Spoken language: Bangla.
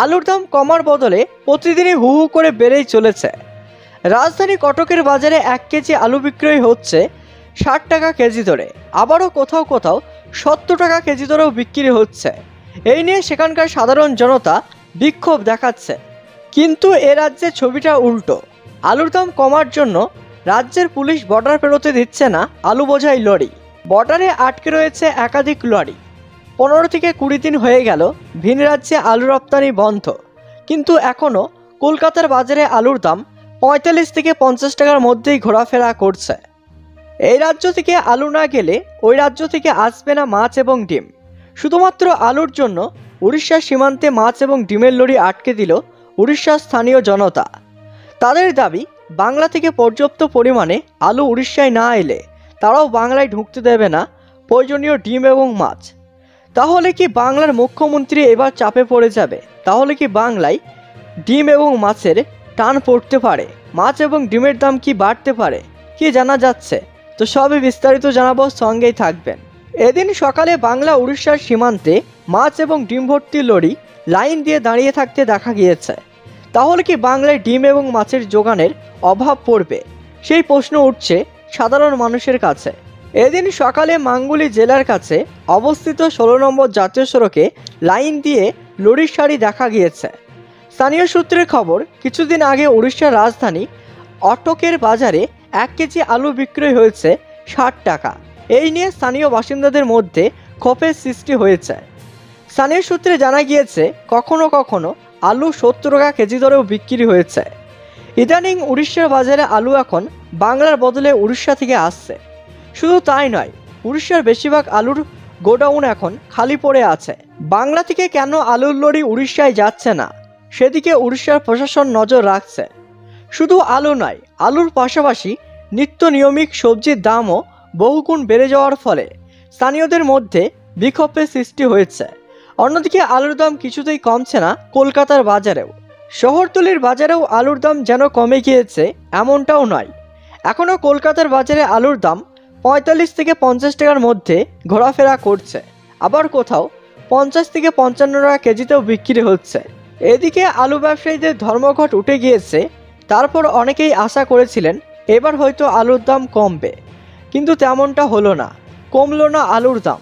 আলুর দাম কমার বদলে প্রতিদিনই হু হু করে বেড়েই চলেছে। রাজধানী কটকের বাজারে 1 কেজি আলু বিক্রয় হচ্ছে 60 টাকা কেজি দরে, আবারও কোথাও কোথাও 70 টাকা কেজি দরেও বিক্রি হচ্ছে। এই নিয়ে সেখানকার সাধারণ জনতা বিক্ষোভ দেখাচ্ছে। কিন্তু এ রাজ্যে ছবিটা উল্টো। আলুর দাম কমার জন্য রাজ্যের পুলিশ বর্ডার পেরোতে দিচ্ছে না আলু বোঝাই লরি। বর্ডারে আটকে রয়েছে একাধিক লরি। 15 থেকে 20 দিন হয়ে গেল ভিন রাজ্যে আলু রপ্তানি বন্ধ, কিন্তু এখনও কলকাতার বাজারে আলুর দাম 45 থেকে 50 টাকার মধ্যেই ঘোরাফেরা করছে। এই রাজ্য থেকে আলু না গেলে ওই রাজ্য থেকে আসবে না মাছ এবং ডিম। শুধুমাত্র আলুর জন্য উড়িষ্যার সীমান্তে মাছ এবং ডিমের লরি আটকে দিল উড়িষ্যার স্থানীয় জনতা। তাদের দাবি, বাংলা থেকে পর্যাপ্ত পরিমাণে আলু উড়িষ্যায় না এলে তারাও বাংলায় ঢুকতে দেবে না প্রয়োজনীয় ডিম এবং মাছ। তাহলে কি বাংলার মুখ্যমন্ত্রী এবার চাপে পড়ে যাবে? তাহলে কি বাংলায় ডিম এবং মাছের টান পড়তে পারে? মাছ এবং ডিমের দাম কি বাড়তে পারে? কি জানা যাচ্ছে? তো সবই বিস্তারিত জানাবো, সঙ্গেই থাকবেন। এদিন সকালে বাংলা উড়িষ্যার সীমান্তে মাছ এবং ডিম ভর্তি লরি লাইন দিয়ে দাঁড়িয়ে থাকতে দেখা গিয়েছে। তাহলে কি বাংলায় ডিম এবং মাছের যোগানের অভাব পড়বে? সেই প্রশ্ন উঠছে সাধারণ মানুষের কাছে। এদিন সকালে মাঙ্গুলি জেলার কাছে অবস্থিত 16 নম্বর জাতীয় সড়কে লাইন দিয়ে লরির সারি দেখা গিয়েছে। স্থানীয় সূত্রের খবর, কিছুদিন আগে উড়িষ্যার রাজধানী কটকের বাজারে 1 কেজি আলু বিক্রয় হয়েছে 60 টাকা। এই নিয়ে স্থানীয় বাসিন্দাদের মধ্যে ক্ষোভের সৃষ্টি হয়েছে। স্থানীয় সূত্রে জানা গিয়েছে, কখনো কখনো আলু 70 টাকা কেজি দরেও বিক্রি হয়েছে। ইদানিং উড়িষ্যার বাজারে আলু এখন বাংলার বদলে উড়িষ্যা থেকে আসছে। শুধু তাই নয়, উড়িষ্যার বেশিরভাগ আলুর গোডাউন এখন খালি পড়ে আছে। বাংলা থেকে কেন আলুর লরি উড়িষ্যায় যাচ্ছে না, সেদিকে উড়িষ্যার প্রশাসন নজর রাখছে। শুধু আলু নয়, আলুর পাশাপাশি নিত্য নিয়মিত সবজির দামও বহুগুণ বেড়ে যাওয়ার ফলে স্থানীয়দের মধ্যে বিক্ষোভের সৃষ্টি হয়েছে। অন্যদিকে আলুর দাম কিছুতেই কমছে না কলকাতার বাজারেও। শহরতলির বাজারেও আলুর দাম যেন কমে গিয়েছে এমনটাও নয়। এখনও কলকাতার বাজারে আলুর দাম 45 থেকে 50 টাকার মধ্যে ঘোরাফেরা করছে, আবার কোথাও 50 থেকে 55 টাকা কেজিতেও বিক্রি হচ্ছে। এদিকে আলু ব্যবসায়ীদের ধর্মঘট উঠে গিয়েছে। তারপর অনেকেই আশা করেছিলেন এবার হয়তো আলুর দাম কমবে, কিন্তু তেমনটা হলো না, কমলো না আলুর দাম।